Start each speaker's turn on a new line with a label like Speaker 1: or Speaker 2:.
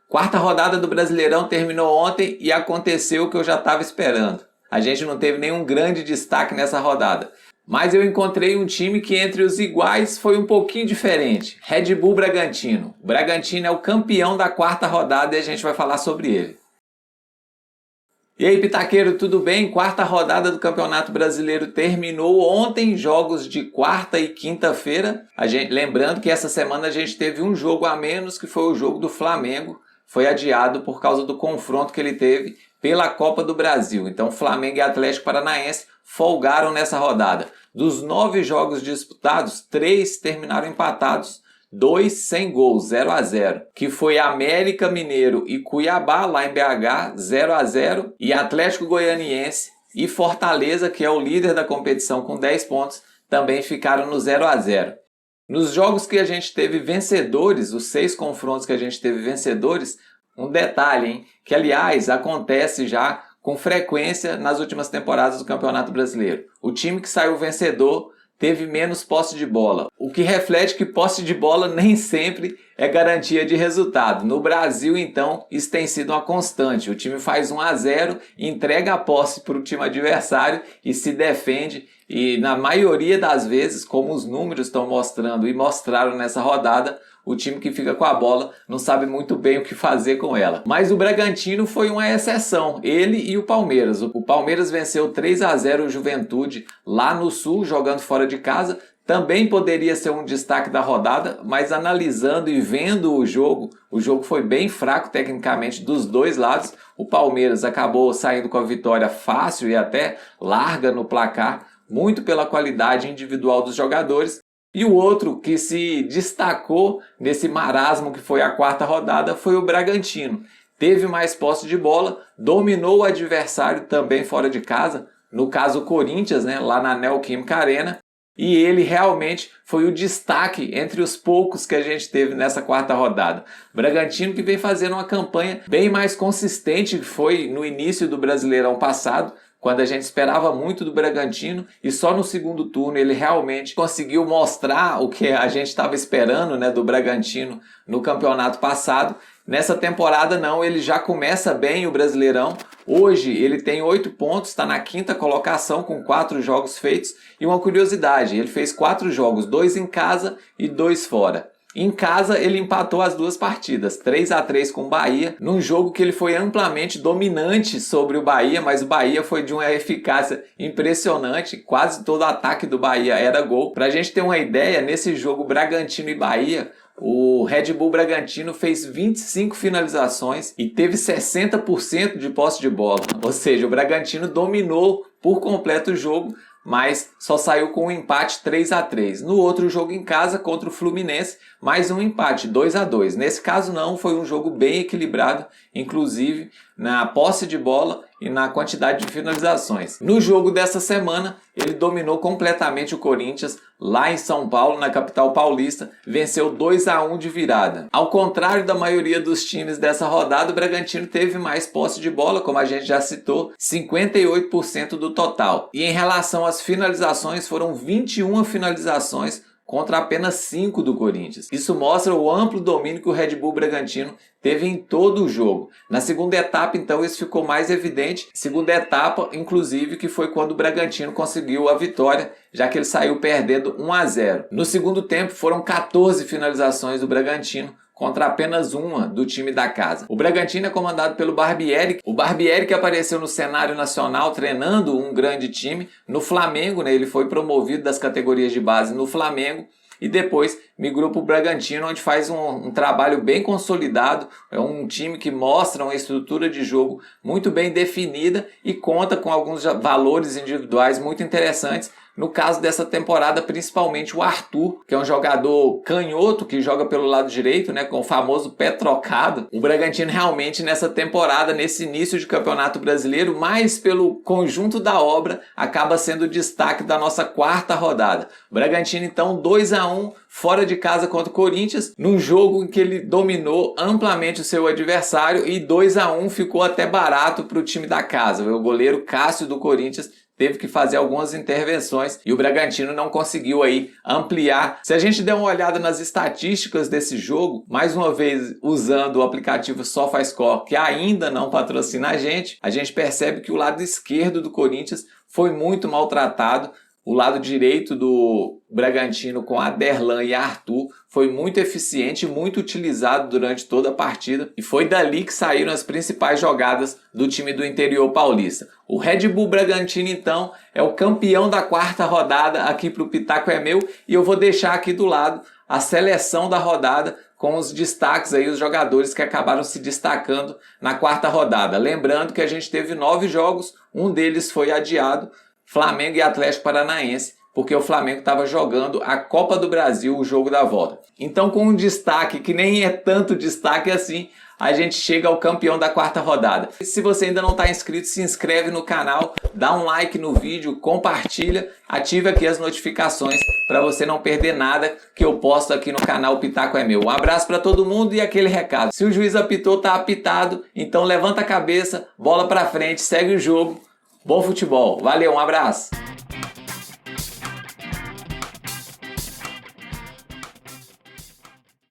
Speaker 1: Quarta rodada do Brasileirão terminou ontem e aconteceu o que eu já estava esperando. A gente não teve nenhum grande destaque nessa rodada. Mas eu encontrei um time que entre os iguais foi um pouquinho diferente. Red Bull Bragantino. O Bragantino é o campeão da quarta rodada e a gente vai falar sobre ele. E aí, Pitaqueiro, tudo bem? Quarta rodada do Campeonato Brasileiro terminou ontem, jogos de quarta e quinta-feira. Lembrando que essa semana a gente teve um jogo a menos, que foi o jogo do Flamengo. Foi adiado por causa do confronto que ele teve pela Copa do Brasil. Então, Flamengo e Atlético Paranaense folgaram nessa rodada. Dos 9 jogos disputados, 3 terminaram empatados, 2 sem gols, 0-0, que foi América Mineiro e Cuiabá, lá em BH, 0-0, e Atlético Goianiense e Fortaleza, que é o líder da competição com 10 pontos, também ficaram no 0-0. Nos jogos que a gente teve vencedores, os 6 confrontos que a gente teve vencedores, um detalhe, hein, que aliás acontece já com frequência nas últimas temporadas do Campeonato Brasileiro. O time que saiu vencedor teve menos posse de bola, o que reflete que posse de bola nem sempre é garantia de resultado. No Brasil, então, isso tem sido uma constante. O time faz 1-0, entrega a posse para o time adversário e se defende. E na maioria das vezes, como os números estão mostrando e mostraram nessa rodada, o time que fica com a bola não sabe muito bem o que fazer com ela. Mas o Bragantino foi uma exceção, ele e o Palmeiras. O Palmeiras venceu 3-0 o Juventude lá no Sul, jogando fora de casa. Também poderia ser um destaque da rodada, mas analisando e vendo o jogo foi bem fraco tecnicamente dos dois lados. O Palmeiras acabou saindo com a vitória fácil e até larga no placar, muito pela qualidade individual dos jogadores. E o outro que se destacou nesse marasmo que foi a quarta rodada foi o Bragantino. Teve mais posse de bola, dominou o adversário também fora de casa, no caso o Corinthians, lá na Neoquímica Arena, e ele realmente foi o destaque entre os poucos que a gente teve nessa quarta rodada. Bragantino que vem fazendo uma campanha bem mais consistente que foi no início do Brasileirão passado, quando a gente esperava muito do Bragantino e só no segundo turno ele realmente conseguiu mostrar o que a gente estava esperando do Bragantino no campeonato passado. Nessa temporada não, ele já começa bem o Brasileirão. Hoje ele tem 8 pontos, está na 5ª colocação com 4 jogos feitos. E uma curiosidade, ele fez 4 jogos, 2 em casa e 2 fora. Em casa ele empatou as 2 partidas, 3-3 com o Bahia, num jogo que ele foi amplamente dominante sobre o Bahia, mas o Bahia foi de uma eficácia impressionante, quase todo ataque do Bahia era gol. Pra gente ter uma ideia, nesse jogo Bragantino e Bahia, o Red Bull Bragantino fez 25 finalizações e teve 60% de posse de bola, ou seja, o Bragantino dominou por completo o jogo, mas só saiu com um empate 3-3. No outro jogo em casa contra o Fluminense, mais um empate 2-2. Nesse caso não, foi um jogo bem equilibrado, inclusive na posse de bola e na quantidade de finalizações. No jogo dessa semana, ele dominou completamente o Corinthians lá em São Paulo, na capital paulista, venceu 2-1 de virada. Ao contrário da maioria dos times dessa rodada, o Bragantino teve mais posse de bola, como a gente já citou, 58% do total. E em relação às finalizações, foram 21 finalizações contra apenas 5 do Corinthians. Isso mostra o amplo domínio que o Red Bull Bragantino teve em todo o jogo. Na segunda etapa, então, isso ficou mais evidente. Segunda etapa, inclusive, que foi quando o Bragantino conseguiu a vitória, já que ele saiu perdendo 1-0. No segundo tempo, foram 14 finalizações do Bragantino, contra apenas uma do time da casa. O Bragantino é comandado pelo Barbieri. O Barbieri que apareceu no cenário nacional treinando um grande time. No Flamengo, ele foi promovido das categorias de base no Flamengo. E depois migrou para o Bragantino, onde faz um trabalho bem consolidado. É um time que mostra uma estrutura de jogo muito bem definida e conta com alguns valores individuais muito interessantes. No caso dessa temporada, principalmente o Arthur, que é um jogador canhoto que joga pelo lado direito, com o famoso pé trocado. O Bragantino realmente nessa temporada, nesse início de campeonato brasileiro, mais pelo conjunto da obra, acaba sendo o destaque da nossa quarta rodada. O Bragantino então 2-1 fora de casa contra o Corinthians, num jogo em que ele dominou amplamente o seu adversário e 2-1 ficou até barato para o time da casa. O goleiro Cássio do Corinthians teve que fazer algumas intervenções e o Bragantino não conseguiu aí ampliar. Se a gente der uma olhada nas estatísticas desse jogo, mais uma vez usando o aplicativo SofaScore, que ainda não patrocina a gente percebe que o lado esquerdo do Corinthians foi muito maltratado. O lado direito do Bragantino com Aderlan e Arthur foi muito eficiente e muito utilizado durante toda a partida. E foi dali que saíram as principais jogadas do time do interior paulista. O Red Bull Bragantino, então, é o campeão da quarta rodada. Aqui para o Pitaco é meu. E eu vou deixar aqui do lado a seleção da rodada com os destaques aí, os jogadores que acabaram se destacando na quarta rodada. Lembrando que a gente teve 9 jogos, um deles foi adiado, Flamengo e Atlético Paranaense, porque o Flamengo estava jogando a Copa do Brasil, o jogo da volta. Então, com um destaque que nem é tanto destaque assim, a gente chega ao campeão da quarta rodada. Se você ainda não está inscrito, se inscreve no canal, dá um like no vídeo, compartilha, ative aqui as notificações para você não perder nada que eu posto aqui no canal Pitaco é Meu. Um abraço para todo mundo e aquele recado. Se o juiz apitou, tá apitado, então levanta a cabeça, bola para frente, segue o jogo. Bom futebol. Valeu, um abraço.